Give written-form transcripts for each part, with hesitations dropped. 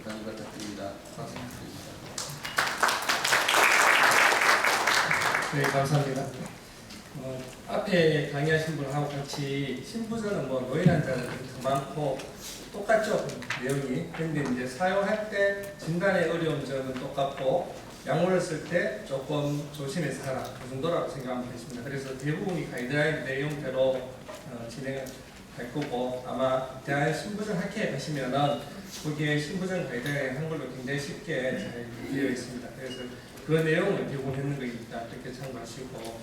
강의 부탁드립니다. 박수 부탁드립니다. 네, 감사합니다. 앞에 강의하신 분하고 같이 신부전은 노인 환자는 더 많고 똑같죠, 내용이. 근데 이제 사용할 때 진단의 어려운 점은 똑같고 약물을 쓸 때 조금 조심해서 하라, 그 정도라고 생각하면 되십니다. 그래서 대부분이 가이드라인 내용대로 진행을 할 거고, 아마 대한 신부전 학회에 가시면은 거기에 신부전 가이드라인 한글로 굉장히 쉽게 잘 되어 있습니다. 그래서 그 내용을 제공했는 거니까 그렇게 참고하시고,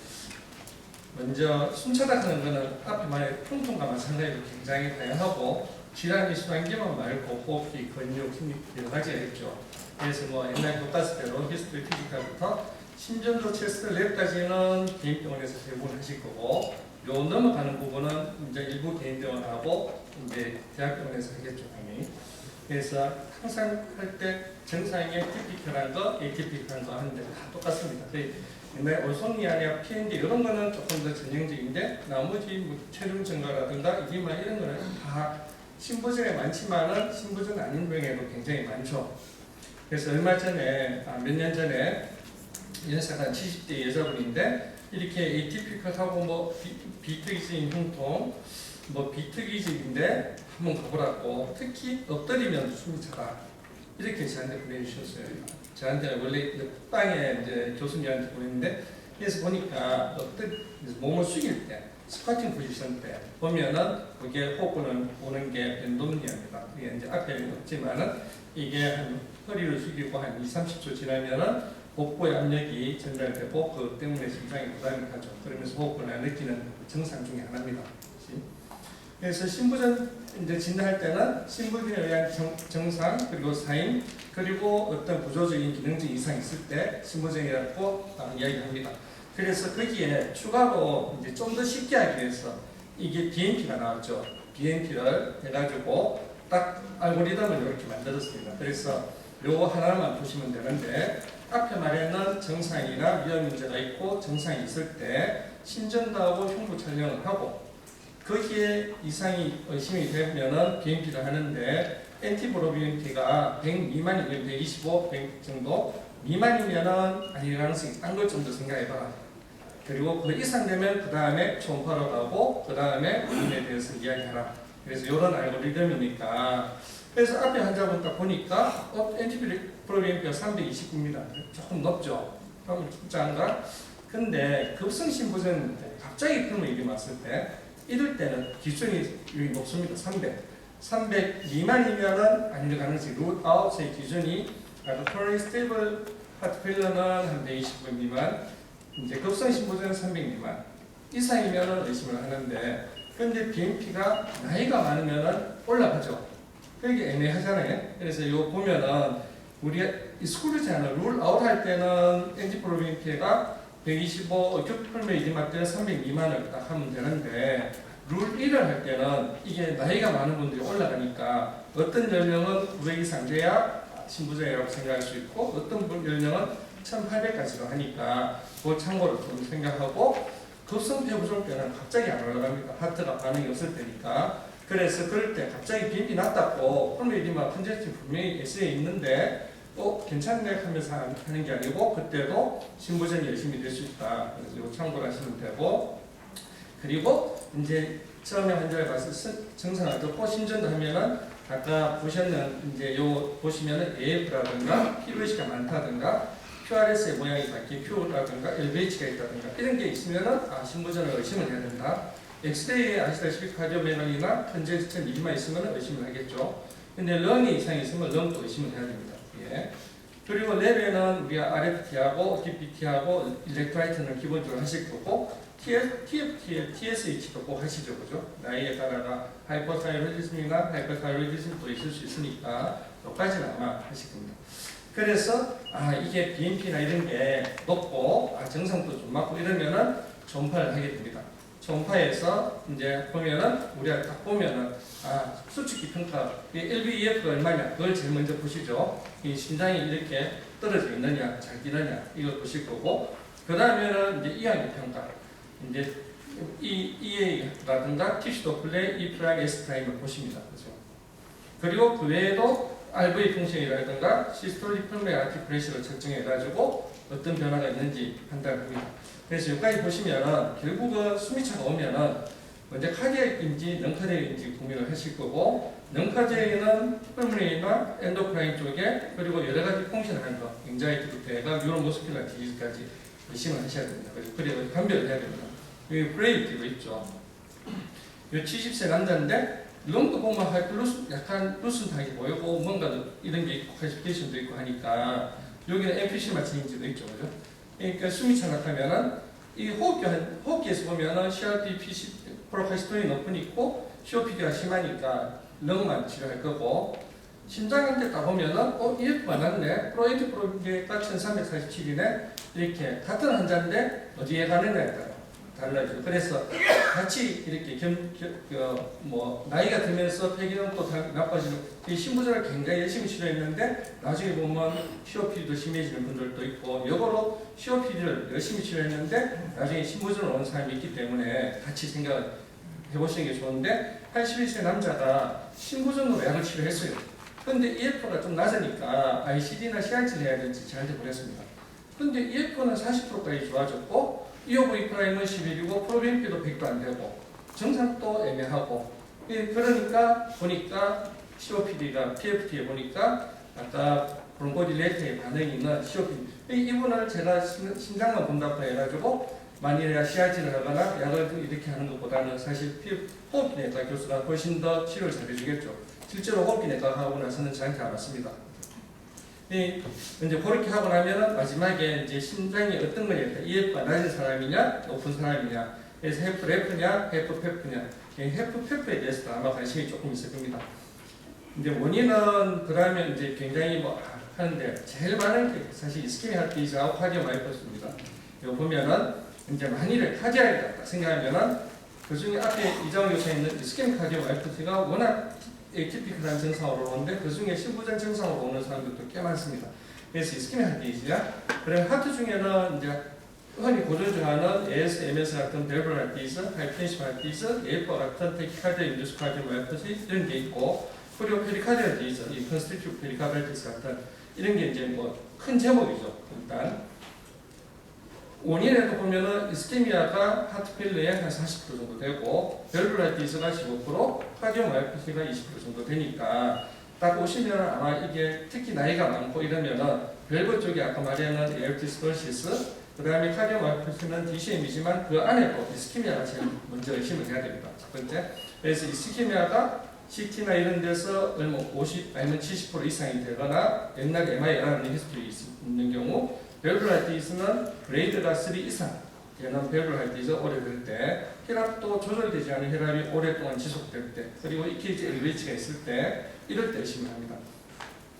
먼저 숨차닥하는 것은 앞에 말한 통통과 마찬가지로 굉장히 다양하고 질환이 순환기만 말고 호흡기, 근육, 힘 여러 가지가 있죠. 그래서 옛날 교과서대로 히스토리 피지컬부터 심전도 체스트 랩까지는 개인병원에서 제공을 하실 거고, 요 넘어가는 부분은 이제 일부 개인병원하고 이제 대학병원에서 하겠죠, 당연히. 그래서 항상 할 때 정상의 티피컬한 거, 에티피컬한 거 하는데 다 똑같습니다. 옛날 올송리아냐, PND 이런 거는 조금 더 전형적인데 나머지 체중 증가라든가 이기만 이런 거는 다 신부전에 많지만은 신부전 아닌 병에도 굉장히 많죠. 그래서 얼마 전에 몇 년 전에 연세가 70대 여자분인데 이렇게 에티피컬하고 비특이적인 흉통, 비특이적인데 한번 가보라고, 특히 엎드리면 숨이 차다 이렇게 저한테 보내주셨어요. 저한테 원래 빵에 이제 교수님한테 보냈는데, 그래서 보니까 몸을 숙일 때, 스쿼팅 포지션 때 보면은 그게 호흡은 오는 게 벤돔니아입니다. 이게 이제 앞에 없지만은 이게 한 허리를 숙이고 한 20-30초 지나면은 복부의 압력이 전달되고 그 때문에 심장에 부담이 가죠. 그러면서 호흡을 느끼는 증상 중에 하나입니다. 그래서 신부전 이제 진단할 때는 신부전에 의한 증상, 그리고 사인, 그리고 어떤 구조적인 기능적인 이상이 있을 때 신부전이라고 이야기합니다. 그래서 거기에 추가로 이제 좀 더 쉽게 하기 위해서 이게 BNP가 나왔죠. BNP를 해가지고 딱 알고리즘을 이렇게 만들었습니다. 그래서 요거 하나만 보시면 되는데, 앞에 말에는 정상이나 위험 문제가 있고 정상이 있을 때 심전도 하고 흉부 촬영을 하고, 거기에 이상이 의심이 되면은 BNP를 하는데, 엔티브로비엔피가 100 미만이면 125, 100 정도 미만이면은 아닐 가능성이 딴 걸 좀 더 생각해봐라. 그리고 그 이상 되면 그 다음에 초음파로 가고 그 다음에 원인에 대해서 이야기하라. 그래서 이런 알고리즘이니까. 그래서 앞에 환자분 딱 보니까 엔티브로비엔피가 329입니다. 조금 높죠. 그러면 진짜인가? 근데 급성심부전 갑자기 噴을 일이 왔을 때, 이럴 때는 기준이 높습니다. 300 미만이면은 아닐 가능성이 룰아웃의 기준이 coronary stable heart failure는 한 120분 미만, 이제 급성심부전은 300 미만 이상이면은 의심을 하는데, 근데 BNP가 나이가 많으면은 올라가죠. 그게 애매하잖아요. 그래서 이거 보면은 우리가 익스클루지 않아 룰아웃 할 때는 엔티프로비엔피가 125, 큐플메 이디마 때는 300 미만을 딱 하면 되는데, 룰 1을 할 때는 이게 나이가 많은 분들이 올라가니까 어떤 연령은 900 이상 돼야 신부전이라고 생각할 수 있고, 어떤 연령은 1800까지로 하니까 그 참고로 좀 생각하고, 급성폐부종 때는 갑자기 안 올라갑니다. 하트가 반응이 없을 때니까. 그래서 그럴 때 갑자기 BNP 낮다고 폴메이디마 컨제스션 분명히 S에 있는데 괜찮네 하면서 하는 게 아니고, 그때도 신부전이 열심히 될 수 있다. 그래서 이거 참고를 하시면 되고, 그리고 이제 처음에 환자를 봐서 증상을 듣고 심전도 하면은 아까 보셨는 이제 요 보시면은 AF라든가 PVC가 많다든가 QRS의 모양이 바뀐 Q라든가 LVH가 있다든가 이런 게 있으면은 신부전을 의심을 해야 된다. 엑스레이에 아시다시피 카디오메널이나 컨제스천 일만 있으면 의심을 하겠죠. 근데 런이 이상이 있으면 런도 의심을 해야 됩니다. 예. 그리고 랩에는 우리가 RFT하고 DPT하고 일렉트라이트는 기본적으로 하실 거고, TFT, TSH도 꼭 하시죠, 그죠? 나이에 따라가 하이퍼타이로이디즘이나 하이퍼타이로이디즘도 있을 수 있으니까 여기까지는 아마 하실 겁니다. 그래서 이게 BNP나 이런 게 높고 정상도 좀 맞고 이러면은 초음파를 하게 됩니다. 초음파에서 이제 보면은 우리가 딱 보면은 수축기 평가 LVEF가 얼마냐 그걸 제일 먼저 보시죠. 이 심장이 이렇게 떨어져 있느냐 잘 뛰느냐 이걸 보실 거고, 그 다음에는 이제 이항의 평가, 이제 EA라든가 티슈 도플레, E 프라임, S 프라임을 보십니다. 그죠? 그리고 그 외에도 RV 풍션이라든가 시스톨릭 펄모너리 아티프레시를 측정해가지고 어떤 변화가 있는지 판단합니다. 그래서 여기까지 보시면은 결국은 숨이 차가 오면은 먼저 카디악인지 넌카디악인지 고민을 하실 거고, 넌카디악은 펄모너리나 엔도크라인 쪽에 그리고 여러 가지 펑션을 하는 거, 앵자이티부터 해가 뉴로머스큘러 디지즈까지 의심을 하셔야 됩니다. 그래서 판별을 해야 됩니다. 여기 브레이크가 있죠. 이 70세 남자인데 런도 보면 약간 루슨하게 보이고 뭔가 이런 게 있고 클래시피케이션도 있고 하니까 여기는 NPC 마찬가지도 있죠, 그죠? 그러니까 숨이 차가하면은 이 호흡기에서 보면은 CRP, PC, 프로카시톤이 높은 있고 COPD가 심하니까 런만 치료할 거고, 심장한테 따보면은 EF가 낮네, 프로에티프로게가 1347이네, 이렇게 같은 환자인데 어디에 가느냐에 따라 달라져요. 그래서 같이 이렇게 나이가 들면서 폐기능도 나빠지는, 이 신부전을 굉장히 열심히 치료했는데 나중에 보면 COPD도 심해지는 분들도 있고, 역으로 COPD를 열심히 치료했는데 나중에 신부전을 온 사람이 있기 때문에 같이 생각을 해보시는 게 좋은데, 81세 남자가 신부전으로 약을 치료했어요. 근데 EF가 좀 낮으니까 ICD나 CRT를 해야 될지 저한테 보냈습니다. 근데 EF는 40%까지 좋아졌고 EOV 프라임은 11이고 프로비엠피도 100도 안 되고 정상도 애매하고, 그러니까 보니까 COPD가 PFT에 보니까 아까 브론코딜레이터의 반응이 있는 COPD, 이분을 제가 심장만 본다고 해가지고 만일에 CRT를 하거나 약을 이렇게 하는 것보다는 사실 호흡기내과 교수가 훨씬 더 치료를 잘해주겠죠. 실제로 호흡기내과 하고 나서는 저한테 안 왔습니다. 이제 그렇게 하고 나면은 마지막에 이제 심장이 어떤 거냐, EF가 낮은 사람이냐 높은 사람이냐, 그래서 헤프레프냐 헤프페프냐, 헤프페프에 대해서도 아마 관심이 조금 있을 겁니다. 이제 원인은 그러면 이제 굉장히 하는데 제일 많은 게 사실 이스케믹 하트 디지즈하고 카디오마이오패스입니다. 이거 보면은 이제 만일에 카디아이다 생각하면은 그 중에 앞에 이정우 교수에 있는 이스케믹 카디오마이오패스가 워낙 에티피컬한 증상으로 오는데 그 중에 신부전 증상으로 오는 사람들도 꽤 많습니다. 그래서 이스케믹 하트 디지즈야. 그럼 하트 중에는 이제 흔히 고전중하는 AS, MS 같은 밸브 하트 디지즈, 하이텐션 하트 디지즈, AF와 같은 테키카디아 인듀스 카디오마이오패스 이런 게 있고, 그리고 페리카디아 디지즈, 이 컨스티튜 페리카발티스 같은 이런 게 이제 큰 제목이죠. 일단 원인에도 보면은 이스케미아가 하트 필러에 한 40% 정도 되고 밸브라이티스가 15%, 카디오마이오패시가 20% 정도 되니까 딱 보시면 아마 이게 특히 나이가 많고 이러면은 밸브 쪽에 아까 말하는 에어티스컬시스, 그 다음에 카디오마이오패시는 DCM이지만 그 안에도 이스케미아가 제일 먼저 의심을 해야 됩니다. 첫 번째. 그래서 이스케미아가 CT나 이런 데서 50 아니면 70% 이상이 되거나 옛날 MI라는 히스토리 있는 경우, 밸브라이티스는 그레이드가 3 이상 되는 밸브라이티스 오래될 때, 혈압도 조절되지 않은 혈압이 오랫동안 지속될 때, 그리고 EKG LVH가 있을 때, 이럴 때 의심을 합니다.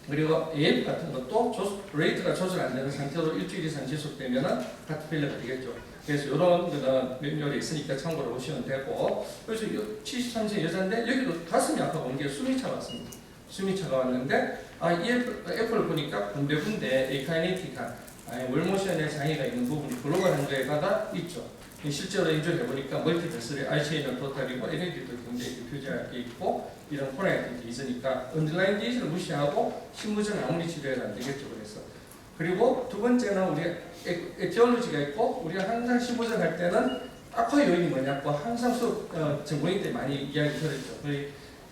그리고 AF 같은 것도 레이트가 조절 안 되는 상태로 일주일 이상 지속되면 하트 필러가 되겠죠. 그래서 이런 거는 면역이 있으니까 참고로 보시면 되고, 그래서 73세 여자인데 여기도 가슴이 아파서 온 게 숨이 차왔습니다. 숨이 차가 왔는데 F를 보니까 군데군데 에카이네틱한 월모션에 장애가 있는 부분이 글로벌한 데다가 있죠. 실제로 인조를 해보니까 멀티베슬의 ICA는 토탈이고 LAD도 굉장히 표지하게 있고 이런 코로나이티도 있으니까 언더라인 디지를 무시하고 신부전 아무리 치료해도 안 되겠죠. 그리고 두 번째는 우리 에티올로지가 있고, 우리가 항상 신부전 할 때는 악화 요인이 뭐냐고 항상 전공의 때 많이 이야기 들었죠.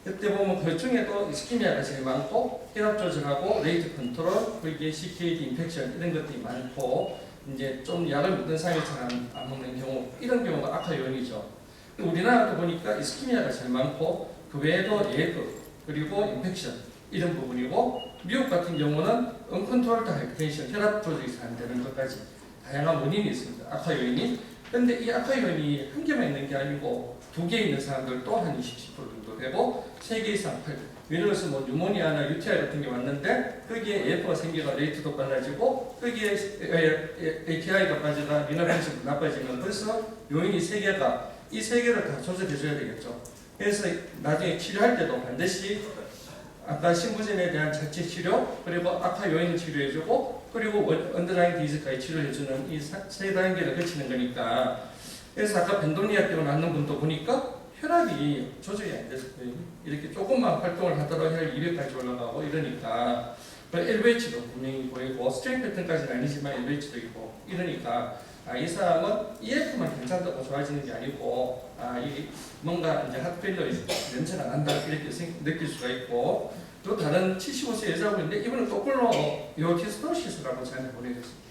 그때 보면 그 중에도 이스케미아가 제일 많고 혈압 조절하고 레이트 컨트롤, 그리고 CKD 인펙션 이런 것들이 많고, 이제 좀 약을 먹는 사람이 잘 안 먹는 경우, 이런 경우가 악화 요인이죠. 우리나라도 보니까 이스케미아가 제일 많고 그 외에도 예그 그리고 인펙션 이런 부분이고, 미국 같은 경우는 언컨트롤드 하이퍼텐션, 혈압 조절이 잘 안 되는 것까지 다양한 원인이 있습니다. 악화 요인이. 근데 이 악화 요인이 한 개만 있는 게 아니고 두 개 있는 사람들도 한 20% 정도 되고, 3개 이상, 예를 들어서 뉴모니아나 UTI 같은 게 왔는데 거기에 AF가 생겨가 레이트도 빨라지고 거기에 ATI가 빠지다 리너 펑션도 나빠지면 벌써 요인이 3개가, 이 3개를 다 조절해줘야 되겠죠. 그래서 나중에 치료할 때도 반드시 아까 신부전에 대한 자체 치료, 그리고 악화 요인을 치료해주고, 그리고 언더라인 디지까지 치료해주는 이 세 단계를 거치는 거니까. 그래서 아까 벤돌리아 때문에 낫는 분도 보니까 혈압이 조절이 안 돼서 이렇게 조금만 활동을 하더라도 혈압 200까지 올라가고 이러니까 LVH도 분명히 보이고 스트레인 패턴까지는 아니지만 LVH도 있고 이러니까 이 사람은 EF만 괜찮다고 좋아지는 게 아니고 이 뭔가 이제 핫필러 냄새가 난다 이렇게 느낄 수가 있고 또 다른 75세 여자분인데 이분은 거꾸로 요티스토시스라고 저한테 보내줬어요.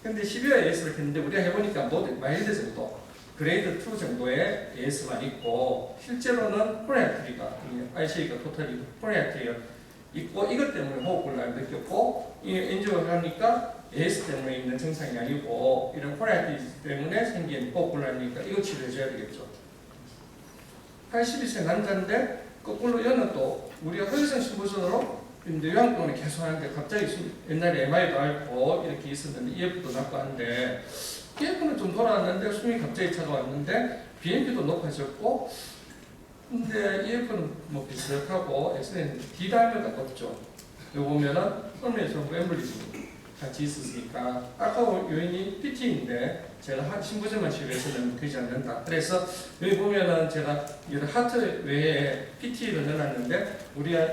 근데 12화 AS를 했는데 우리가 해보니까 마일드 정도 그레이드 2 정도의 AS만 있고 실제로는 코로나트리가 IC가 토탈이 코로나트리가 있고 이것 때문에 호흡곤란을 느꼈고 이 엔지오를 하니까 AS 때문에 있는 증상이 아니고 이런 코로나트리 때문에 생긴 호흡곤란이니까 이거 치료해줘야 되겠죠. 82세 남자인데 거꾸로 얘는 또 우리가 허위성 신부전으로 요양병원에 계속 하는데 갑자기 옛날에 MR도 앓고 이렇게 있었는데 EF도 낮고 한데 EF는 좀 돌아왔는데 숨이 갑자기 차가웠는데 BNP도 높아졌고 근데 EF는 뭐 비슷하고 엑스레이는 D다이머가 높죠. 여기 보면은 홈에서 엠블리즘 같이 있으니까 아까 요인이 PT인데 제가 신부전만 치료해서는 되지 않는다. 그래서 여기 보면은 제가 하트 외에 PT를 넣어놨는데 우리가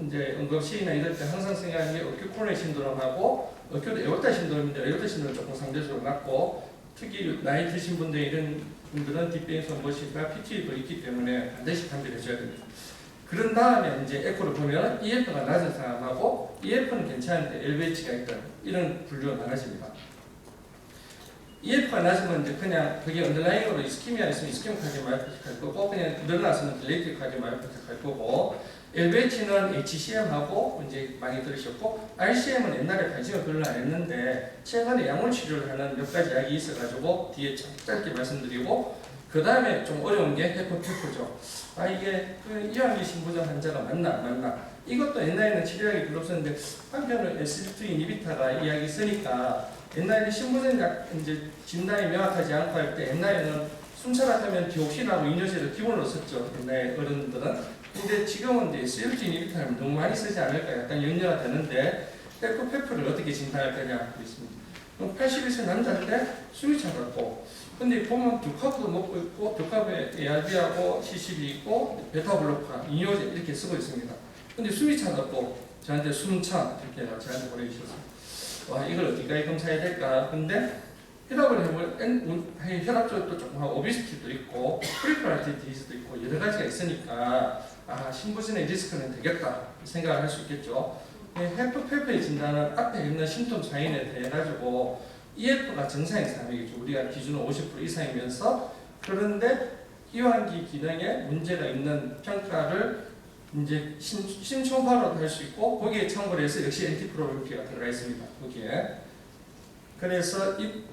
이제 응급실이나 이럴 때 항상 생각하는 게 어큐 코로네 신드롬하고 어큐 에오타 신드롬인데 에오타 신드롬은 조금 상대적으로 낮고 특히 나이 드신 분들 이런 분들은 뒷배에서 무엇인가 PT도 있기 때문에 반드시 탐지를 해줘야 됩니다. 그런 다음에 이제 에코를 보면 EF가 낮은 사람하고 EF는 괜찮은데 LVH가 있다 이런 분류가 많아집니다. EF가 낮으면 이제 그냥 그게 언더라인으로 이스키미아 있으면 이스키믹 카디오마이오패틱 할 거고 그냥 늘어났으면 딜레이티브 카디오마이오패틱 할 거고 LVH는 HCM하고 이제 많이 들으셨고 RCM은 옛날에 관심을 별로 안 했는데 최근에 약물 치료를 하는 몇 가지 약이 있어가지고 뒤에 짧게 말씀드리고 그 다음에 좀 어려운 게 헤퍼테프죠. 이게 그 이완기 신부전 환자가 맞나 안 맞나 이것도 옛날에는 치료약이 별로 없었는데 한편으로 SGLT 이니비타가 이 약이 있으니까 옛날에 신부전 약 이제 진단이 명확하지 않고 할 때 옛날에는 숨차락하면 디옥신하고 이뇨제를 기본으로 썼죠. 옛날 어른들은. 근데 지금은 이제 SGLT 이니비타를 너무 많이 쓰지 않을까 약간 염려가 되는데 헤퍼페프를 어떻게 진단할 거냐 그랬습니다. 81세 남자인데 숨이 차갑고 근데 보면 듀카프도 먹고 있고 듀카프에 ARB하고 CCB 있고 베타블로카, 이뇨제 이렇게 쓰고 있습니다. 근데 숨이 차갑고 저한테 숨차 이렇게 저한테 보내주셨어요. 이걸 어디까지 검사해야 될까? 근데 혈압을 해보면 혈압 쪽도 조금 하고 오비시티도 있고 프리프랄티 디지도 있고 여러 가지가 있으니까 신부전의 리스크는 되겠다 생각을 할 수 있겠죠. 헤퍼페프의 진단은 앞에 있는 심통 사인에 대해 가지고 EF가 정상인 사람이겠죠. 우리가 기준은 50% 이상이면서 그런데 이완기 기능에 문제가 있는 평가를 이제 심초파로도 할 수 있고 거기에 참고를 해서 역시 엔티프로비오티가 들어가 있습니다. 거기에 그래서 이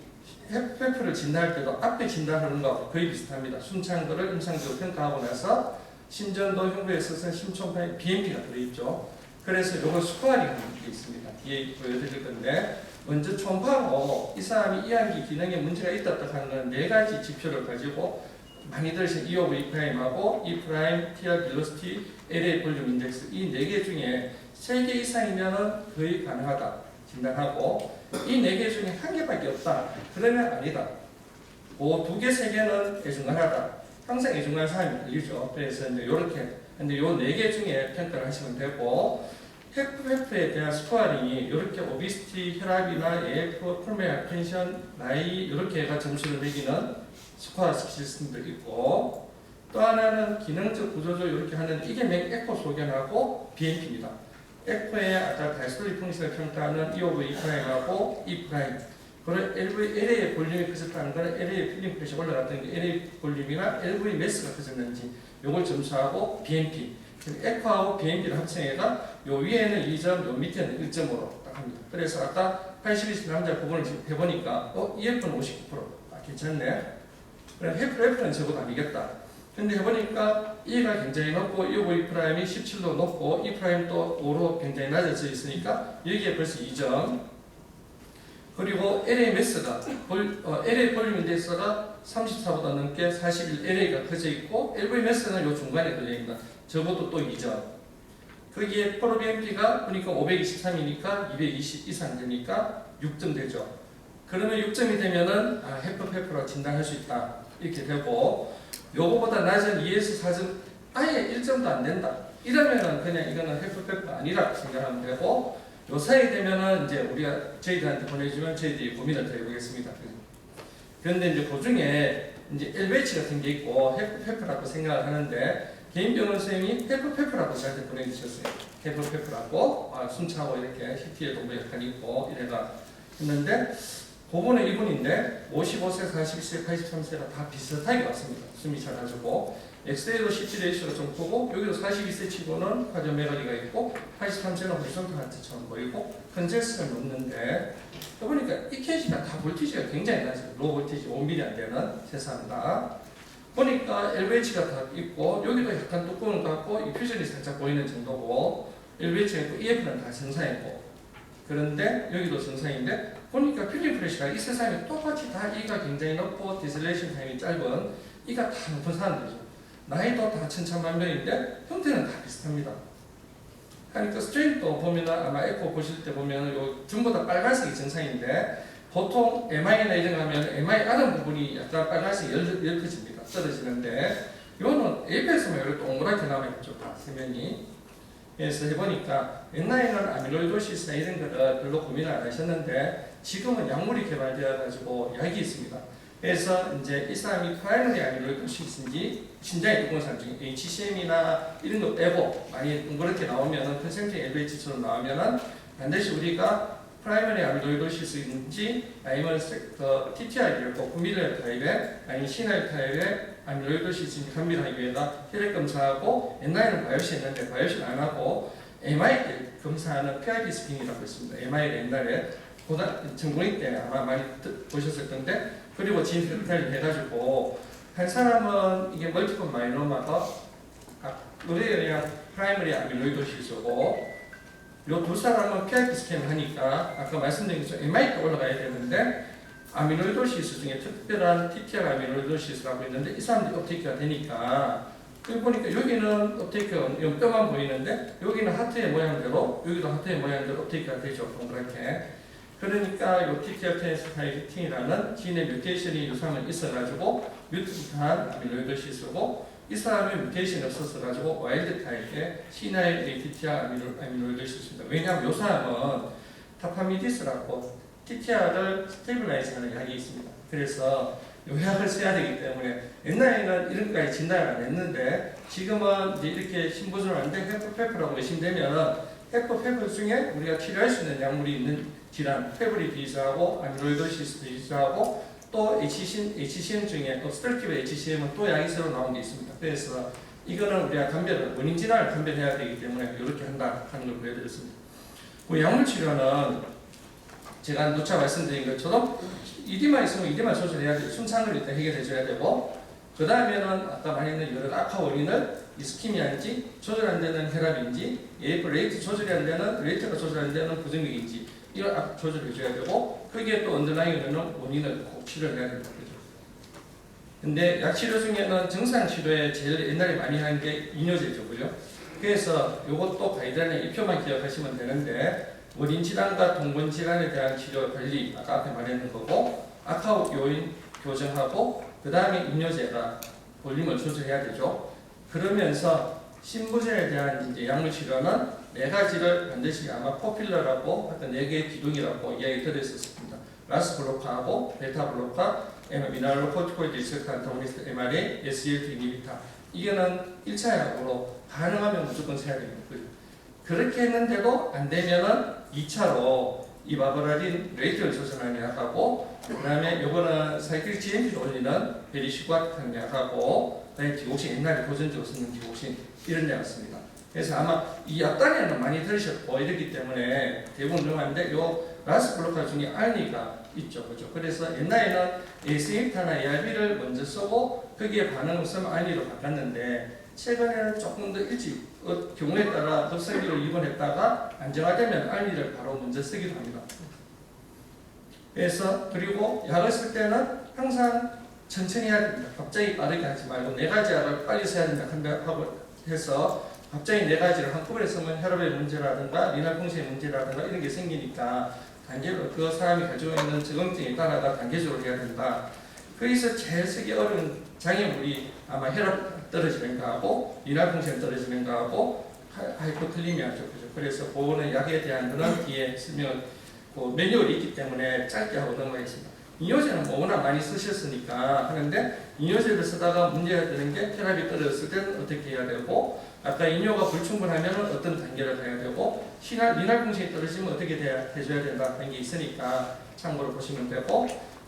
헤퍼페프를 진단할 때도 앞에 진단하는 거하고 거의 비슷합니다. 숨찬 거를 임상적으로 평가하고 나서 심전도 흉부에 있어서 심초파에 BMP가 들어있죠. 그래서 이거 스코어링 게 있습니다. 뒤에 보여드릴 건데 먼저 초음파로 이 사람이 이완기 기능에 문제가 있다 하는 건 네 가지 지표를 가지고 많이 들으신 E 오브 E'하고 E', TR 벨로시티, LA 볼륨 인덱스 이 네 개 중에 3개 이상이면 거의 가능하다 진단하고 이 4개 중에 1개밖에 없다 그러면 아니다. 그 2개, 3개는 애중간하다. 항상 애중간 사람이 걸리죠. 그래서 이제 이렇게 근데 요 4개 중에 평가를 하시면 되고 헤퍼페프에 대한 스코어링이 이렇게 오비시티, 혈압이나 AF, 폴메알 텐션, 나이 이렇게 해가 점수를 매기는 스코어 시스템도 있고 또 하나는 기능적 구조적 이렇게 하는 이게 맨 에코 소견하고 BNP입니다. 에코에 아까 다이스톨릭 펑션을 평가하는 E 오브 E'하고 E'. 그리고 LA의 볼륨이 커졌다는 것은 LA의 필링 프레셔 올라갔다는 게 LA 볼륨이나 LV 매스가 커졌는지 요걸 점수하고 BNP. 에코하고 BNP를 합성해가 요 위에는 2점, 요 밑에는 1점으로 딱 합니다. 그래서 아까 82세 남자 부분을 해보니까 EF는 59%. 괜찮네. 그럼 F는 저보다 아니겠다. 근데 해보니까 E가 굉장히 높고 E 오브 E 프라임이 17도 높고 E 프라임도 5로 굉장히 낮아져 있으니까 여기에 벌써 2점. 그리고 LA 매스가 LA 볼륨 인덱스가 34보다 넘게 41 LA가 커져 있고 LV 매스는 요 중간에 걸려 있습니다. 적어도 또 2점. 거기에 프로비엠피가 보니까 523이니까 220 이상 되니까 6점 되죠. 그러면 6점이 되면은 헤퍼페프로 진단할 수 있다 이렇게 되고 요거보다 낮은 2에서 4점 아예 1점도 안 된다. 이러면은 그냥 이거는 FF가 아니라고 생각하면 되고, 요 사이 되면은 이제 우리가 저희들한테 보내주면 저희들이 고민을 더 해보겠습니다. 그런데 이제 그 중에 이제 LVH 같은 게 있고 FF라고 생각을 하는데, 개인병원 선생님이 FF라고 저한테 보내주셨어요. FF라고 순차고 이렇게 CT에도 뭐 약간 있고 이래가 했는데, 그분은 이분인데 55세, 41세, 83세가 다 비슷하게 왔습니다. 숨이 차가지고 엑스레이도 CT 레이쇼가 좀 크고, 여기도 42세 치고는 과저메가리가 있고 83세는 호리존탈 하트처럼 보이고 컨제스가 높는데, 보니까 이 케이스가 다 볼티지가 굉장히 낮아요. 로우 볼티지 5mm 안 되는 세상 다 보니까 LVH가 다 있고, 여기도 약간 뚜껑을 갖고 이 퓨전이 살짝 보이는 정도고, LVH가 있고 EF는 다 정상이고, 그런데 여기도 정상인데 보니까 필링 프레시가 이 세상에 똑같이 다 E가 굉장히 높고 디셀레이션 타임이 짧은 E가 다 높은 사람들이죠. 나이도 다 천차만별인데 형태는 다 비슷합니다. 그러니까 스트레인도 보면은 아마 에코 보실 때 보면은 요 전부 다 빨간색이 정상인데, 보통 MI나 이런 거 하면 MI 아는 부분이 약간 빨간색이 엷어집니다. 떨어지는데, 요거는 에이펙스만 이렇게 동그랗게 남아있죠. 다 세면이. 그래서 해보니까 옛날에는 아밀로이도시스나 이런 거를 별로 고민을 안 하셨는데, 지금은 약물이 개발되어가지고 약이 있습니다. 그래서 이제 이 사람이 프라이머리 아밀로이도시스인지 신장이 두꺼운 사람 중에 HCM이나 이런 거 빼고 많이 동그랗게 나오면은 컨센트릭 LVH처럼 나오면은 반드시 우리가 프라이머리 아밀로이도시스인지 아니면 TTR이고 구밀레 타입의 아니면 시나일 타입의 아밀로이도시스인지 감밀하기 위해서 혈액 검사하고, 옛날에는 바이오시 했는데 바이오시를 안 하고 MI 검사하는 PIP 스핀이라고 있습니다. MI를 옛날에 전공의 때 아마 많이 보셨을 건데, 그리고 진단을 해가지고 한 사람은 이게 멀티플 마이로마가 그냥 프라이머리 아밀로이도시스고, 요 두 사람은 PIP 스캔을 하니까 아까 말씀드린 것처럼 MI가 올라가야 되는데, 아밀로이도시스 중에 특별한 TTR 아밀로이도시스라고 있는데 이 사람들이 업테이크가 되니까, 여기 보니까 여기는 업테이크가 뼈만 보이는데 여기는 하트의 모양대로, 여기도 하트의 모양대로 업테이크가 되죠. 동그랗게. 그러니까 요 TTR 테니스파이팅이라는 진의 뮤테이션이 이 사람은 있어가지고 뮤트한 아밀로이도시스고, 이 사람의 뮤테이션이 없었어가지고 와일드 타입의 C9 TTR 아밀로이도시스입니다. 왜냐하면 이 사람은 타파미디스라고 TTR을 스테이블라이즈하는 약이 있습니다. 그래서 이 약을 써야 되기 때문에, 옛날에는 이런까지 진단을 안 했는데 지금은 이제 이렇게 신부전을 하는데 헤프페프라고 의심되면 헤프페프 중에 우리가 치료할 수 있는 약물이 있는 질환, 페브리 비즈하고 아밀로이도시스 비즈하고 또 HCM 중에 obstructive HCM은 또 약이 새로 나온 게 있습니다. 그래서 이거는 우리가 원인 질환을 감별해야 되기 때문에 이렇게 한다 하는 걸 보여드렸습니다. 그 약물 치료는 제가 누차 말씀드린 것처럼 이디만 있으면 이디만 조절해야 돼요. 순창을 일단 해결해줘야 되고, 그 다음에는 아까 말했는 여러 악화 원인을 이스키미아인지 조절 안 되는 혈압인지 AF 레이트 조절이 안 되는, 레이트가 조절 안 되는 부정맥인지 이걸 조절해줘야 되고, 거기에 또 언더라인을 원인을 꼭 치료를 해야 됩니다. 그죠? 근데 약 치료 중에는 정상 치료에 제일 옛날에 많이 하는 게 이뇨제죠. 그죠? 그래서 이것도 가이드라인에 이 표만 기억하시면 되는데, 원인 질환과 동본 질환에 대한 치료 관리, 아까 앞에 말했는 거고, 악화 요인 교정하고, 그 다음에 이뇨제가 볼륨을 조절해야 되죠. 그러면서 신부전에 대한 이제 약물 치료는 네 가지를 반드시 아마 포필러라고 하여튼 네 개의 기둥이라고 이야기 들었었습니다. 라스 블로카하고 베타 블로카, 미나로코티코이드 리셉터 안타고니스트 MRA, SGLT 이니비터. 이거는 1차 약으로 가능하면 무조건 써야 됩니다. 그렇게 했는데도 안 되면은 2차로 이바브라딘 레이트를 조절하는 약하고, 그 다음에 요거는 사이클 GMP를 올리는 베리시과탄 약하고, 그다음에 디옥신, 옛날에 보존제로 쓰는 디옥신 이런 약을 씁니다. 그래서 아마 이 약단에는 많이 들으셨고 이렇기 때문에 대부분 들어가는데, 요 라스 블로카 중에 알리가 있죠. 그죠? 그래서 옛날에는 에이스인타나 ARB를 먼저 쓰고 거기에 반응 없으면 알리로 바꿨는데, 최근에는 조금 더 일찍 경우에 따라 급성기로 입원했다가 안정화되면 알리를 바로 먼저 쓰기도 합니다. 그래서 그리고 약을 쓸 때는 항상 천천히 해야 됩니다. 갑자기 빠르게 하지 말고 네 가지 약을 빨리 써야 된다 하고 해서 갑자기 네 가지를 한꺼번에 쓰면 혈압의 문제라든가 리날 풍시의 문제라든가 이런 게 생기니까 단계로 그 사람이 가지고 있는 적응증에 따라서 단계적으로 해야 된다. 거기서 제일 쓰기 어려운 장애물이 아마 혈압 떨어지는 거하고 인하공시가 떨어지는 거하고 하이포클리미아죠. 그죠? 그래서 그거는 약에 대한 거는 뒤에 쓰면 그 매뉴얼이 있기 때문에 짧게 하고 넘어가겠습니다. 이뇨제는 뭐 워낙 많이 쓰셨으니까 하는데 이뇨제를 쓰다가 문제가 되는 게 혈압이 떨어졌을 때는 어떻게 해야 되고 아까 이뇨가 불충분하면 어떤 단계를 가야 되고 리날공시이 떨어지면 어떻게 해줘야 된다 하는 게 있으니까 참고로 보시면 되고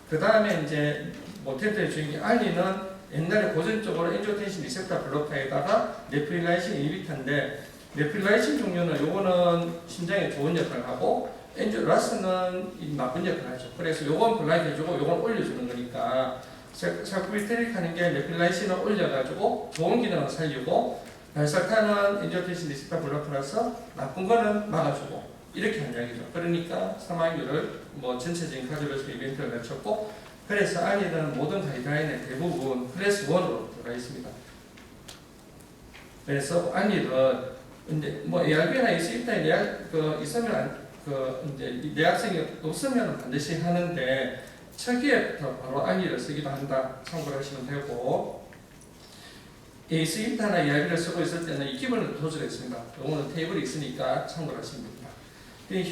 그 다음에 이제 모텐트의 주인공 알리는 옛날에 고전적으로 엔지오텐신 리셉터 블로커에다가 네프릴라이신 이니비터인데 네프릴라이신 종류는 요거는 심장에 좋은 역할을 하고 엔지오라스는 나쁜 역할을 하죠. 그래서 요건 블라이트 해주고 요건 올려주는 거니까 살쿠비테릭 하는 게 네프릴라이신을 올려가지고 좋은 기능을 살리고 발사탄은 엔지오텐신 리셉터 블로커라서 나쁜 거는 막아주고 이렇게 한 이야기죠. 그러니까 사망률을 뭐 전체적인 카디올로지 이벤트를 낮췄고 그래서 알리는 모든 가이드라인에 대부분 클래스 1으로 들어가 있습니다. 그래서 알리는 이제 뭐 ARB나 AC입단에 있으면 이제 내학생이 없으면 반드시 하는데 초기에부터 바로 알리를 쓰기도 한다. 참고를 하시면 되고 AC입단이나 ARB를 쓰고 있을 때는 이 기본을 도출했습니다. 이거는 테이블이 있으니까 참고를 하시면 됩니다.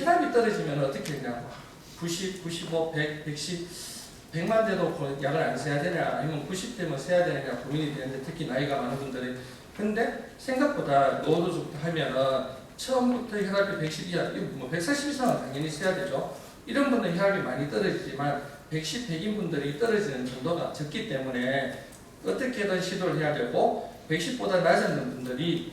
혈압이 떨어지면 어떻게 했냐? 90, 95, 100, 110 100만 돼도 약을 안 써야 되냐 아니면 90대면 써야 되느냐 고민이 되는데 특히 나이가 많은 분들이 근데 생각보다 노도주부터 하면은 처음부터 혈압이 110 이하, 뭐 140 이상은 당연히 써야 되죠. 이런 분들은 혈압이 많이 떨어지지만 110, 100인 분들이 떨어지는 정도가 적기 때문에 어떻게든 시도를 해야 되고 110보다 낮은 분들이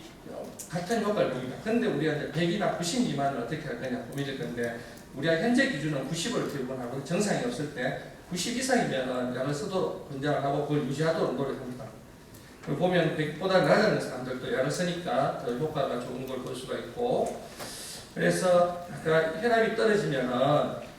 같은 효과를 봅니다. 근데 우리가 이제 100이나 90 미만을 어떻게 할 거냐 고민일 건데 우리가 현재 기준은 90을 기본하고 정상이 없을 때 90 이상이면 약을 쓰도록 권장을 하고 그걸 유지하도록 노력합니다. 보면 100보다 낮은 사람들도 약을 쓰니까 더 효과가 좋은 걸 볼 수가 있고 그래서 아까 혈압이 떨어지면은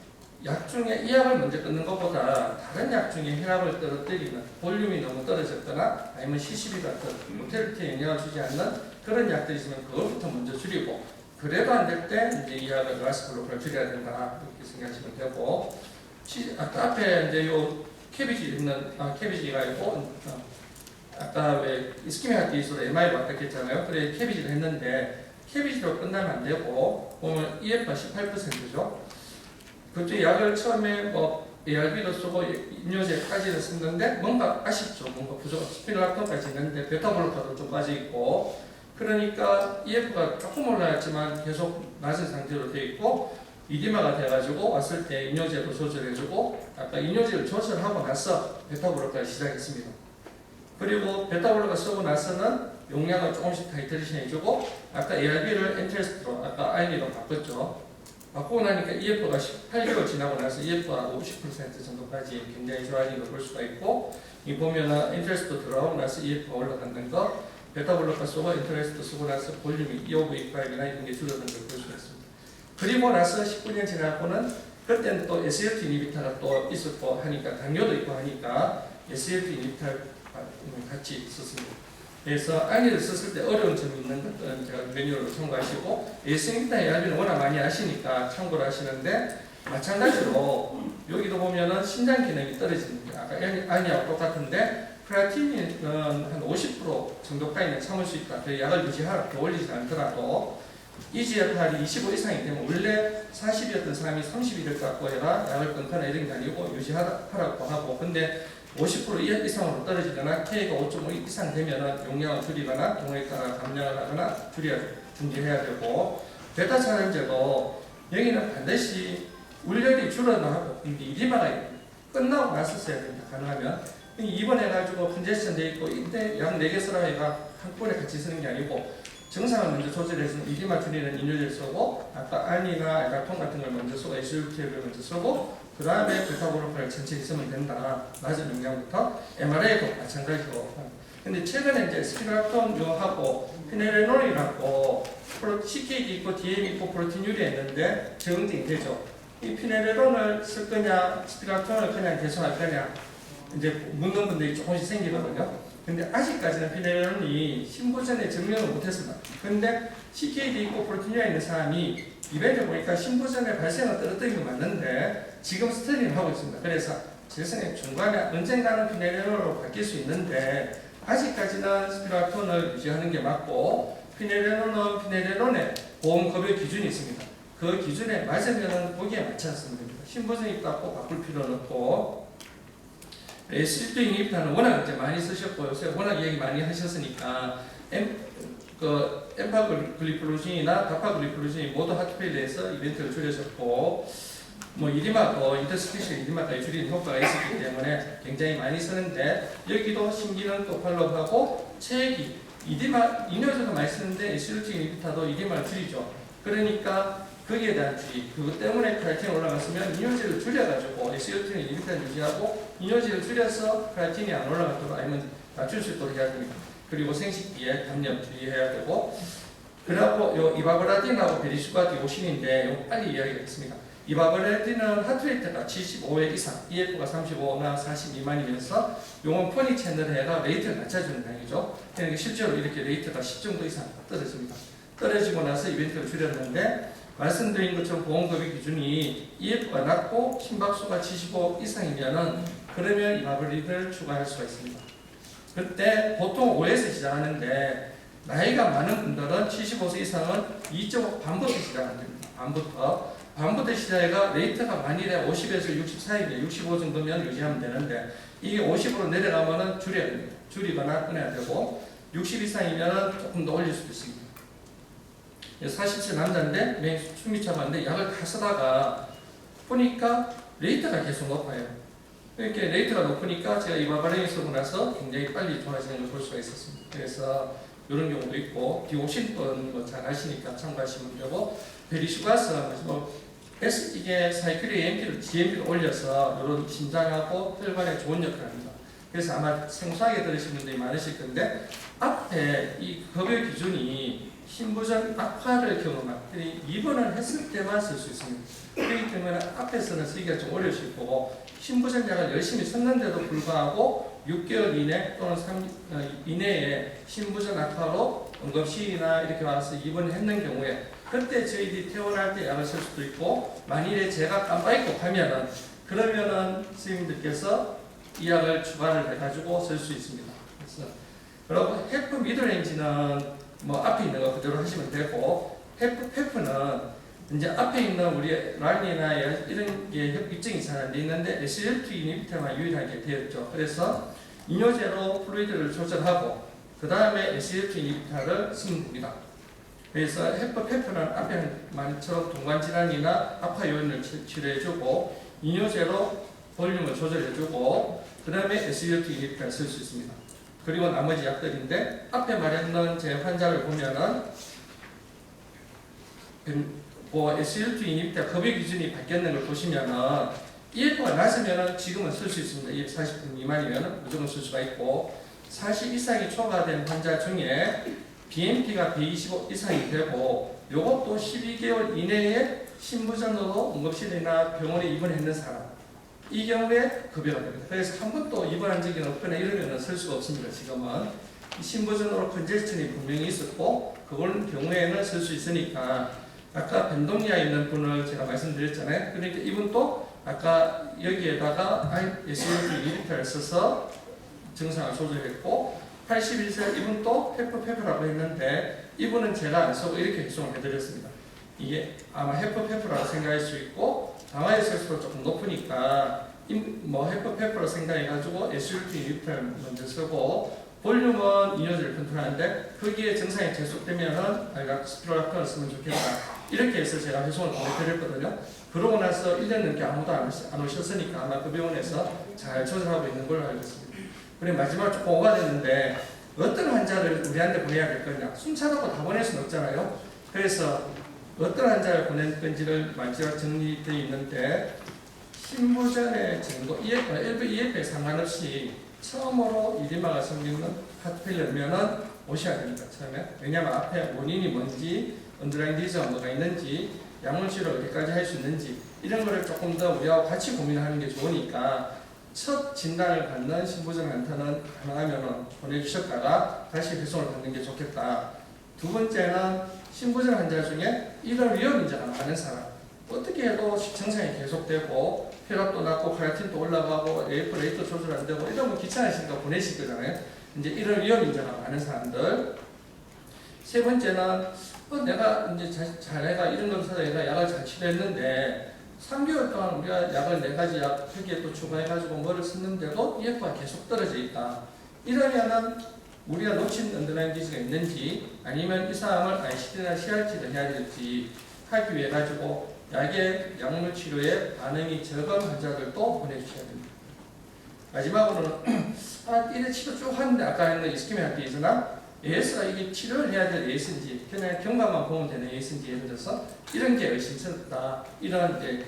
약 중에 이 약을 먼저 끊는 것보다 다른 약 중에 혈압을 떨어뜨리는 볼륨이 너무 떨어졌거나 아니면 CCB 같은 모텔리티에 영향을 주지 않는 그런 약들이 있으면 그것부터 먼저 줄이고 그래도 안 될 때 이제 이 약을 라스블로크를 줄여야 된다 이렇게 생각하시면 되고 아까 앞에 이제 요 캐비지 있는 캐비지가 아니고 아까 왜 이스키미아 기술로 MRI 왔다 했잖아요. 그래 캐비지를 했는데 캐비지로 끝나면 안 되고 보면 EF가 18%죠. 그때 약을 처음에 뭐 ARB도 쓰고 임료제까지는 썼는데 뭔가 아쉽죠. 뭔가 부족한 스피노락톤까지 있는데 베타블로커도 좀 빠져 있고 그러니까 EF가 조금 올라왔지만 계속 낮은 상태로 되어 있고 이디마가 돼가지고 왔을 때 임료제도 조절해주고 아까 임료제를 조절하고 나서 베타블로커를 시작했습니다. 그리고 베타블로커 쓰고 나서는 용량을 조금씩 타이트레이션 해주고 아까 ARB를 엔트레스트로 아까 IB로 바꿨죠. 바꾸고 나니까 EF가 18개월 지나고 나서 EF가 50% 정도까지 굉장히 좋아진 걸 볼 수가 있고 이 보면은 인트레스트 들어오고 나서 EF가 올라가는 거 베타블로커 쓰고 인트레스트 쓰고 나서 볼륨이 EOV5이나 이런 게 줄어든 걸 볼 수가 있습니다. 그리고 나서 19년 지나고는 그때는 또 SLT 이니비터가 또 있었고 하니까 당뇨도 있고 하니까 SLT 이니비터 같이 썼습니다. 그래서 알리를 썼을 때 어려운 점이 있는 것들은 제가 메뉴로 참고하시고 AS이니비터 알리는 워낙 많이 아시니까 참고를 하시는데 마찬가지로 여기도 보면은 신장 기능이 떨어지는 게 아까 알리하고 똑같은데 크레아틴은 한 50% 정도까지는 참을 수 있다. 그 약을 유지하라고 올리지 않더라도 EGFR이 25 이상이 되면 원래 40이었던 사람이 30이 될 것 같고 해라 약을 끊거나 이런 게 아니고 유지하라고 하고 근데 50% 이상으로 떨어지거나 K가 5.5 이상 되면 용량을 줄이거나 동호에 따라 감량을 하거나 중지해야 되고 베타 차량제도 여기는 반드시 울열이 줄어나고 이디마가 끝나고 나서 써야 됩니다. 가능하면 입원해가지고 컨제션 돼 있고 이때 약 4개 쓰라 해가 한꺼번에 같이 쓰는 게 아니고 증상을 먼저 조절해서 이디마 줄이는 인효제를 쓰고 아까 알리나 알가톤 같은 걸 먼저 쓰고 SUT를 먼저 쓰고 그 다음에 베타블로커를 천천히 쓰면 된다. 낮은 용량부터 MRA도 마찬가지고 근데 최근에 이제 스피노락톤 요하고 피네레놀이라고 CKD 있고 DM 있고 프로틴 유리에 있는데 적응증이 되죠. 이 피네레놀을 쓸 거냐 스피노락톤을 그냥 개선할 거냐 이제 묻는 분들이 조금씩 생기거든요. 근데 아직까지는 피네레놀이 신부 전에 증명을 못했습니다. 근데 CKD 있고 프로틴유리에 있는 사람이 이벤트 보니까 신부 전에 발생을 떨어뜨린 건 맞는데 지금 스터디를 하고 있습니다. 그래서 재생의 중간에 언젠가는 피네레놀로 바뀔 수 있는데 아직까지는 스피라톤을 유지하는 게 맞고 피네레놀은 피네레론의 보험급여 기준이 있습니다. 그 기준에 맞으면 거기에 맞지 않습니다. 신부전이 꼭 바꿀 필요는 없고 S1 인히비터는 워낙 이제 많이 쓰셨고 요새 워낙 얘기 많이 하셨으니까 엠파글리플로진이나 다파글리플로진이 모두 하트페일리에서 이벤트를 줄여졌고 뭐 이리마도 인터스피셜 이리마까지 줄이는 효과가 있었기 때문에 굉장히 많이 쓰는데 여기도 신기능 또 팔로우하고 체액이 이디마 이뇨제도 많이 쓰는데 S1 인히비터도 이디마를 줄이죠. 그러니까 거기에 대한 주의, 그것 때문에 크라이틴이 올라갔으면 이뇨제를 줄여가지고 S1 인히비터를 유지하고 이뇨제를 줄여서 크라이틴이 안 올라가도록 아니면 낮출 수 있도록 해야 됩니다. 그리고 생식기에 담력 주의해야 되고 그리고 요 이바브라딘하고 베리슈가디 오신인데 요 빨리 이야기하겠습니다. 이바브라딘은 하트레이트가 75회 이상, EF가 35나 40 미만이면서 용은 포니 채널에가 레이트를 낮춰주는 당이죠. 그러니까 실제로 이렇게 레이트가 10 정도 이상 떨어집니다. 떨어지고 나서 이벤트를 줄였는데 말씀드린 것처럼 보험급여 기준이 EF가 낮고 심박수가 75 이상이면은 그러면 이바브라딘을 추가할 수가 있습니다. 그때 보통 5에서 시작하는데 나이가 많은 분들은 75세 이상은 2.5 반부터 시작하면 됩니다. 반부터 시작해가 레이트가 만일에 50에서 60 사이에 65 정도면 유지하면 되는데 이게 50으로 내려가면은 줄여야 됩니다. 줄이거나 끊어야 되고 60 이상이면은 조금 더 올릴 수도 있습니다. 40세 남자인데 숨이 차가는데 약을 다 쓰다가 보니까 레이트가 계속 높아요. 이렇게 레이트가 높으니까 제가 이바바렌이 쓰고 나서 굉장히 빨리 좋아지는 걸 볼 수가 있었습니다. 그래서 이런 경우도 있고 디오신권 뭐 잘 아시니까 참고하시면 되고 베리슈가스 이게 사이클리 GMP를 올려서 이런 심장하고 혈관에 좋은 역할을 합니다. 그래서 아마 생소하게 들으신 분들이 많으실 건데 앞에 이 급여 기준이 신부전 악화를 경험한 입원을 했을 때만 쓸 수 있습니다. 그렇기 때문에 앞에서는 쓰기가 좀 어려우실 거고 신부전 약을 열심히 썼는데도 불구하고 6개월 이내 또는 3 이내에 신부전 악화로 응급실이나 이렇게 와서 입원을 했는 경우에 그때 저희들이 퇴원할 때 약을 쓸 수도 있고 만일에 제가 깜빡이고 가면은 그러면은 선생님들께서 이 약을 추가를 해가지고 쓸 수 있습니다. 그리고 헤프 미드레인지는 뭐 앞에 있는 거 그대로 하시면 되고 페프는 이제 앞에 있는 우리 란이나 이런 게 협입증이 잘 안 돼 있는데 SGLT 인히비터만 유일하게 되었죠. 그래서 이뇨제로 플루이드를 조절하고 그 다음에 SGLT 인히비터를 쓰면 됩니다. 그래서 페프는 앞에 말처럼 동관질환이나 악화 요인을 치료해주고 이뇨제로 볼륨을 조절해주고 그 다음에 SGLT 인히비터를 쓸 수 있습니다. 그리고 나머지 약들인데 앞에 말했는 제 환자를 보면은 SGLT 인히비터 급여 기준이 바뀌었는 걸 보시면은 EF가 낮으면은 지금은 쓸 수 있습니다. EF 40분 미만이면은 무조건 쓸 수가 있고 40 이상이 초과된 환자 중에 BMP가 125 이상이 되고 이것도 12개월 이내에 신부전으로 응급실이나 병원에 입원했는 사람 이 경우에 급여가 됩니다. 그래서 한 번도 입원한 적이 없거나 이러면 쓸 수가 없습니다. 지금은 신부전으로 컨제스천이 분명히 있었고 그걸 경우에는 쓸 수 있으니까 아까 벤동리아에 있는 분을 제가 말씀드렸잖아요. 그러니까 이분도 아까 여기에다가 SGLT 인히비터를 써서 증상을 조절했고 81세 이분도 페프라고 했는데 이분은 제가 안 쓰고 이렇게 해송을 해드렸습니다. 이게 아마 헤프라고 생각할 수 있고 당화의 세수가 조금 높으니까 뭐 헤프라고 생각해가지고 SGLT 인히비터를 먼저 쓰고 볼륨은 이뇨제를 컨트롤하는데 거기에 증상이 계속되면은 스피로락톤을 쓰면 좋겠다. 이렇게 해서 제가 회송을 보내드렸거든요. 그러고 나서 1년 넘게 아무도 안 오셨으니까 아마 그 병원에서 잘 조절하고 있는 걸로 알고 있습니다. 그리고 마지막으로 조금 오가 됐는데 어떤 환자를 우리한테 보내야 될 거냐. 순차적으로 다 보낼 수는 없잖아요. 그래서 어떤 환자를 보낼 건지를 마지막 정리되어 있는데 신부전의 정도, 일부 EF에 상관없이 처음으로 이리마가 생기는 하트페일러면은 오셔야 됩니다. 처음에. 왜냐하면 앞에 원인이 뭔지, 언더라인 디지가 뭐가 있는지, 약물 치료를 어디까지 할 수 있는지 이런 거를 조금 더 우리하고 같이 고민하는 게 좋으니까 첫 진단을 받는 신부전한테는 가능하면 보내주셨다가 다시 배송을 받는 게 좋겠다. 두 번째는 신부전 환자 중에 이런 위험 인자가 많은 사람 어떻게 해도 증상이 계속되고 혈압도 낮고 카르틴도 올라가고 AF 레이트 조절 안 되고 이러면 귀찮으시니까 보내실 거잖아요. 이제 이런 위험 인자가 많은 사람들. 세 번째는 내가 이제 자네가 이런 걸 사서 내가 약을 잘 치료했는데 3개월 동안 우리가 약을 4가지 약 여기에 또 추가해가지고 뭐를 썼는데도 EF가 계속 떨어져 있다. 이러면은 우리가 놓친 언더라인 디지가 있는지 아니면 이 사람을 ICD나 CRT를 해야 될지 하기 위해 가지고 약의 약물 치료에 반응이 적은 환자들도 보내주셔야 됩니다. 마지막으로는 이래 치료 쭉 하는데 아까 했는 이스케미아 디즈나 AS가 이게 치료를 해야 될 AS인지 그냥 경과만 보면 되는 AS인지 예를 들어서 이런 게 의심스럽다. 이런 이제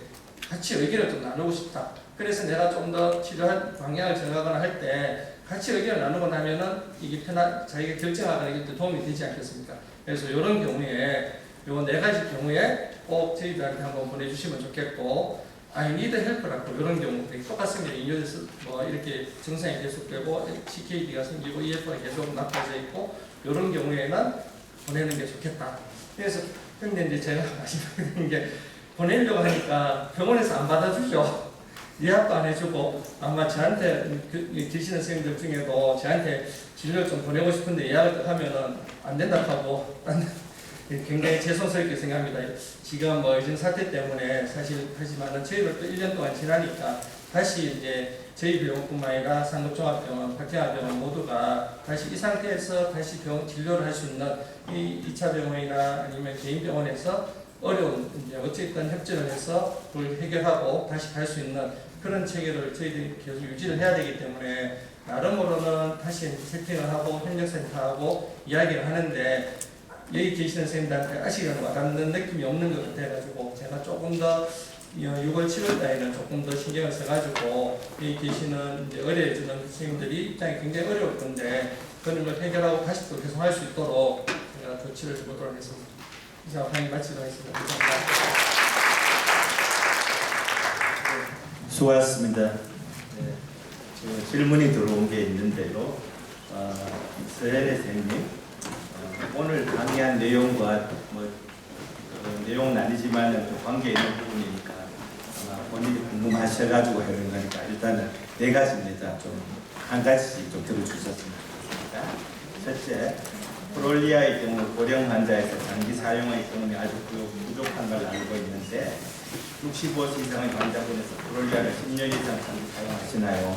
같이 의견을 좀 나누고 싶다. 그래서 내가 좀 더 치료할 방향을 정하거나 할 때 같이 의견을 나누고 나면은 이게 자기가 결정하거나 이게 도움이 되지 않겠습니까? 그래서 이런 경우에 요 4가지 경우에 꼭 저희들한테 한번 보내주시면 좋겠고, I need help라고 이런 경우 똑같습니다. 인류에서 뭐 이렇게 증상이 계속되고 CKD가 생기고 EF가 계속 나빠져 있고 이런 경우에는 보내는 게 좋겠다. 그래서 근데 이제 제가 마지막에 드린 게 보내려고 하니까 병원에서 안 받아주죠. 예약도 안 해주고 아마 저한테 계시는 선생님들 중에도 저한테 진료 좀 보내고 싶은데 예약을 하면은 안 된다 하고 굉장히 죄송스럽게 생각합니다. 지금 뭐 요즘 사태 때문에 사실 하지만은 저희도 또 1년 동안 지나니까 다시 이제 저희 병원뿐만 아니라 상급종합병원, 박태환병원 모두가 다시 이 상태에서 다시 병원 진료를 할 수 있는 이 2차 병원이나 아니면 개인 병원에서 어려운 이제 어쨌든 협조를 해서 그걸 해결하고 다시 갈 수 있는 그런 체계를 저희들이 계속 유지를 해야 되기 때문에 나름으로는 다시 세팅을 하고 현역센터하고 이야기를 하는데 여기 계시는 선생님들한테 아직은 와닿는 느낌이 없는 것 같아가지고 제가 조금 더 6월 7월 달에는 조금 더 신경을 써가지고 여기 계시는 이제 의뢰해주는 선생님들이 입장이 굉장히 어려울 건데 그런 걸 해결하고 다시 또 계속 할 수 있도록 제가 조치를 해보도록 하겠습니다. 이상 강의 마치도록 하겠습니다. 감사합니다. 수고하셨습니다. 네, 질문이 들어온 게 있는데요. 서현애 선생님, 오늘 강의한 내용과 내용은 아니지만 좀 관계 있는 부분이니까 아마 본인이 궁금하셔가지고 하는 거니까 일단은 4가지입니다. 좀 한 가지씩 좀 들어주셨으면 좋겠습니다. 첫째, 프롤리아의 경우 고령 환자에서 장기 사용의 경험이 아주 부족한 걸 알고 있는데 65세 이상의 환자분에서 프롤리아를 10년 이상 장기 사용하시나요?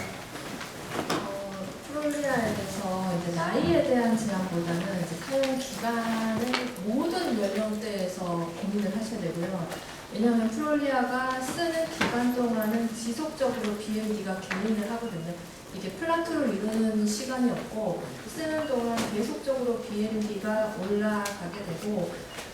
프롤리아에 대해서 이제 나이에 대한 제한보다는 이제 사용 기간을 모든 연령대에서 고민을 하셔야 되고요. 왜냐하면 프롤리아가 쓰는 기간 동안은 지속적으로 BMD가 개인을 하거든요. 이게 플라토를 이루는 시간이 없고 쓰는 동안 계속적으로 BMD가 올라가게 되고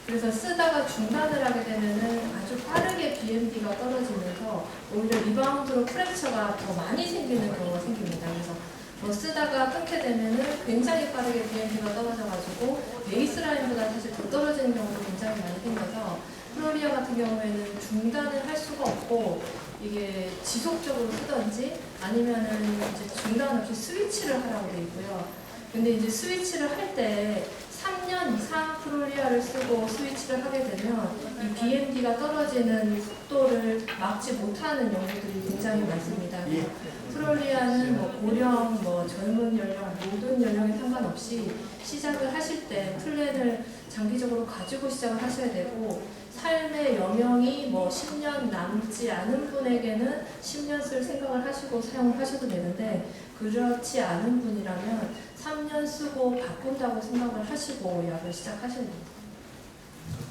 그래서 쓰다가 중단을 하게 되면은 아주 빠르게 BMD가 떨어지면서 오히려 리바운드로 프랙처가 더 많이 생기는 경우가 생깁니다. 그래서 뭐 쓰다가 끊게 되면은 굉장히 빠르게 BMD가 떨어져가지고 베이스라인보다 사실 더 떨어지는 경우도 굉장히 많이 생겨서 프롤리아 같은 경우에는 중단을 할 수가 없고 이게 지속적으로 쓰던지 아니면은 이제 중단 없이 스위치를 하라고 돼 있고요. 근데 이제 스위치를 할 때 3년 이상 프롤리아를 쓰고 스위치를 하게 되면 이 BMD가 떨어지는 속도를 막지 못하는 연구들이 굉장히 많습니다. 프롤리아는 뭐 고령, 뭐 젊은 연령, 모든 연령에 상관없이 시작을 하실 때 플랜을 장기적으로 가지고 시작을 하셔야 되고 삶의 여명이 뭐 10년 남지 않은 분에게는 10년 쓸 생각을 하시고 사용을 하셔도 되는데 그렇지 않은 분이라면 3년 쓰고 바꾼다고 생각을 하시고 약을 시작하셔야 됩니다.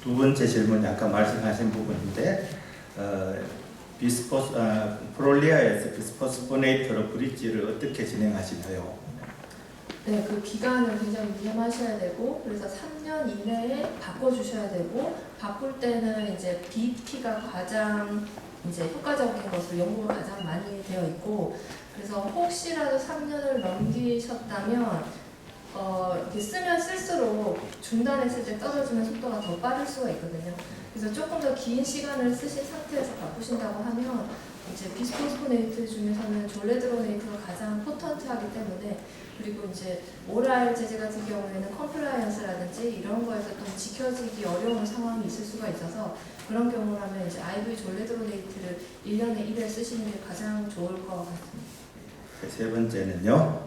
두 번째 질문이 아까 말씀하신 부분인데 프롤리아에서 비스포스포네이트로 브릿지를 어떻게 진행하시나요? 네, 그 기간을 굉장히 유념하셔야 되고 그래서 3년 이내에 바꿔주셔야 되고 바꿀 때는 이제 BP가 가장 이제 효과적인 것으로 연구가 가장 많이 되어 있고 그래서 혹시라도 3년을 넘기셨다면 이렇게 쓰면 쓸수록 중단했을 때 떨어지는 속도가 더 빠를 수가 있거든요. 그래서 조금 더 긴 시간을 쓰신 상태에서 바꾸신다고 하면 이제 비스포스포네이트 중에서는 졸레드로네이트가 가장 포턴트하기 때문에, 그리고 이제 오랄 제제 같은 경우에는 컴플라이언스라든지 이런 거에서 좀 지켜지기 어려운 상황이 있을 수가 있어서, 그런 경우라면 이제 IV 졸레드로네이트를 1년에 1회 쓰시는 게 가장 좋을 것 같습니다. 세 번째는요,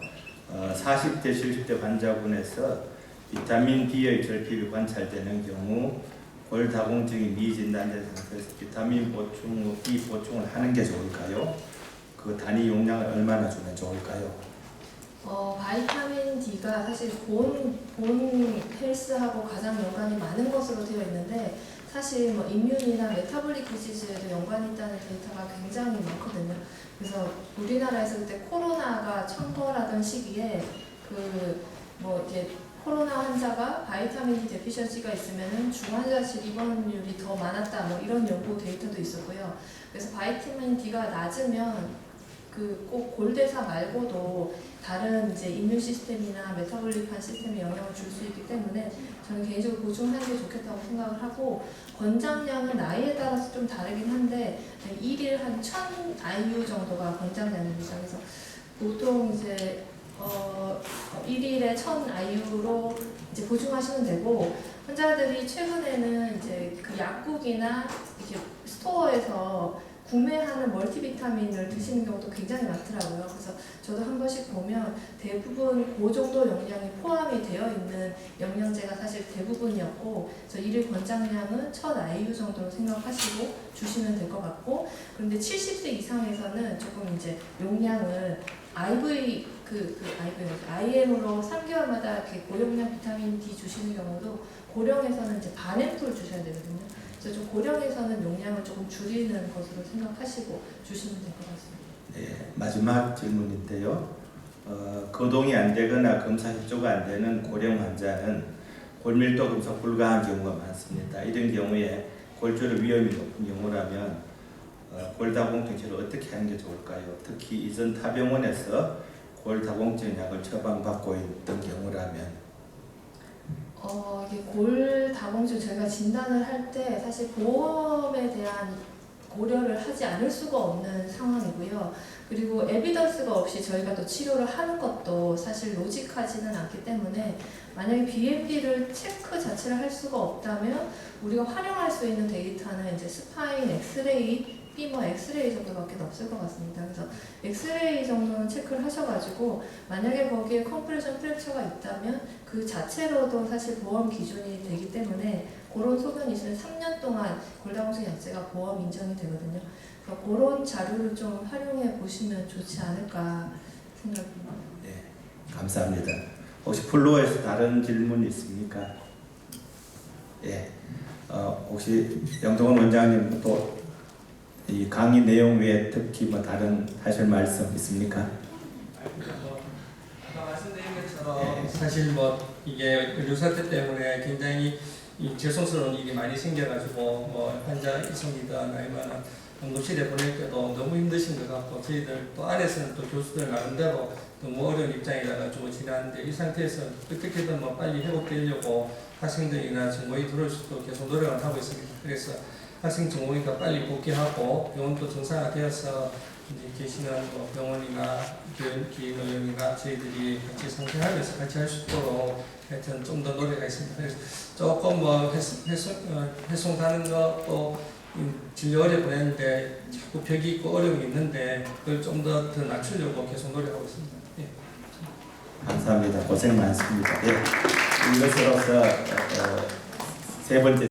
40대, 70대 환자분에서 비타민 D의 결핍이 관찰되는 경우 골다공증이 미진단된 상태에서 비타민 보충, D 보충을 하는 게 좋을까요? 그 단위 용량을 얼마나 주면 좋을까요? 바이타민 D가 사실 본 헬스하고 가장 연관이 많은 것으로 되어 있는데, 사실 뭐 임뮨이나 메타볼릭 디지즈에도 연관이 있다는 데이터가 굉장히 많거든요. 그래서 우리나라에서 그때 코로나가 청거라던 시기에 이제 코로나 환자가 바이타민 D 데피션시가 있으면은 중환자실 입원율이 더 많았다, 뭐 이런 연구 데이터도 있었고요. 그래서 바이타민 D가 낮으면 꼭 골대사 말고도 다른 이제 임뮨 시스템이나 메타볼릭한 시스템에 영향을 줄 수 있기 때문에 저는 개인적으로 보충하는 게 좋겠다고 생각을 하고, 권장량은 나이에 따라서 좀 다르긴 한데 1일 한 1000 IU 정도가 권장량입니다. 그래서 보통 이제 1일에 1000 IU로 이제 보충하시면 되고, 환자들이 최근에는 이제 그 약국이나 이렇게 스토어에서 구매하는 멀티비타민을 드시는 경우도 굉장히 많더라고요. 그래서 저도 한 번씩 보면 대부분 그 정도 영양이 포함이 되어 있는 영양제가 사실 대부분이었고, 그래서 일일 권장량은 1000 IU 정도로 생각하시고 주시면 될 것 같고, 그런데 70세 이상에서는 조금 이제 용량을 IM으로 3개월마다 이렇게 고용량 비타민 D 주시는 경우도, 고령에서는 이제 반앰플 주셔야 되거든요. 그래서 좀 고령에서는 용량을 조금 줄이는 것으로 생각하시고 주시면 될 것 같습니다. 네, 마지막 질문인데요. 거동이 안 되거나 검사 협조가 안 되는 고령 환자는 골밀도 검사 불가한 경우가 많습니다. 이런 경우에 골절의 위험이 높은 경우라면 골다공증 치료를 어떻게 하는 게 좋을까요? 특히 이전 타 병원에서 골다공증 약을 처방받고 있던 경우라면. 이게 골다공증 저희가 진단을 할 때 사실 보험에 대한 고려를 하지 않을 수가 없는 상황이고요. 그리고 에비던스가 없이 저희가 또 치료를 하는 것도 사실 로직하지는 않기 때문에, 만약에 BMD를 체크 자체를 할 수가 없다면 우리가 활용할 수 있는 데이터는 이제 스파인 엑스레이, 피머 엑스레이 정도밖에 없을 것 같습니다. 그래서 엑스레이 정도는 체크를 하셔가지고, 만약에 거기에 컴프레션 프랙처가 있다면 그 자체로도 사실 보험 기준이 되기 때문에, 그런 소견이 있으면 3년 동안 골다공증 약제가 보험 인정이 되거든요. 그래서 그런 자료를 좀 활용해 보시면 좋지 않을까 생각합니다. 네, 감사합니다. 혹시 플로어에서 다른 질문 있습니까? 예, 혹시 영동원 원장님 또 이 강의 내용 외에 특히 뭐 다른 하실 말씀 있습니까? 아까 말씀드린 것처럼 사실 뭐 이게 의료사태 때문에 굉장히 죄송스러운 일이 많이 생겨가지고, 뭐 환자 이송이든 아니면 응급실에 보낼 때도 너무 힘드신 것 같고, 저희들 또 안에서는 또 교수들 나름대로 너무 어려운 입장이라 가지고 지나는데, 이 상태에서 어떻게든 뭐 빨리 회복되려고 학생들이나 전공의 들어올 수 있도록 계속 노력을 하고 있습니다. 그래서 학생 전공의가 빨리 복귀하고 병원도 정상화되어서 이제 계시는 뭐 병원이나 기능이나 저희들이 같이 상생하면서 같이 할 수 있도록 하여튼 좀 더 노력하겠습니다. 그래서 조금 뭐 회송 가는 것도 진료 어려 보였는데 자꾸 벽이 있고 어려움이 있는데, 그걸 좀 더 낮추려고 계속 노력하고 있습니다. 예. 감사합니다. 고생 많습니다. 예. 이것으로서 세 번째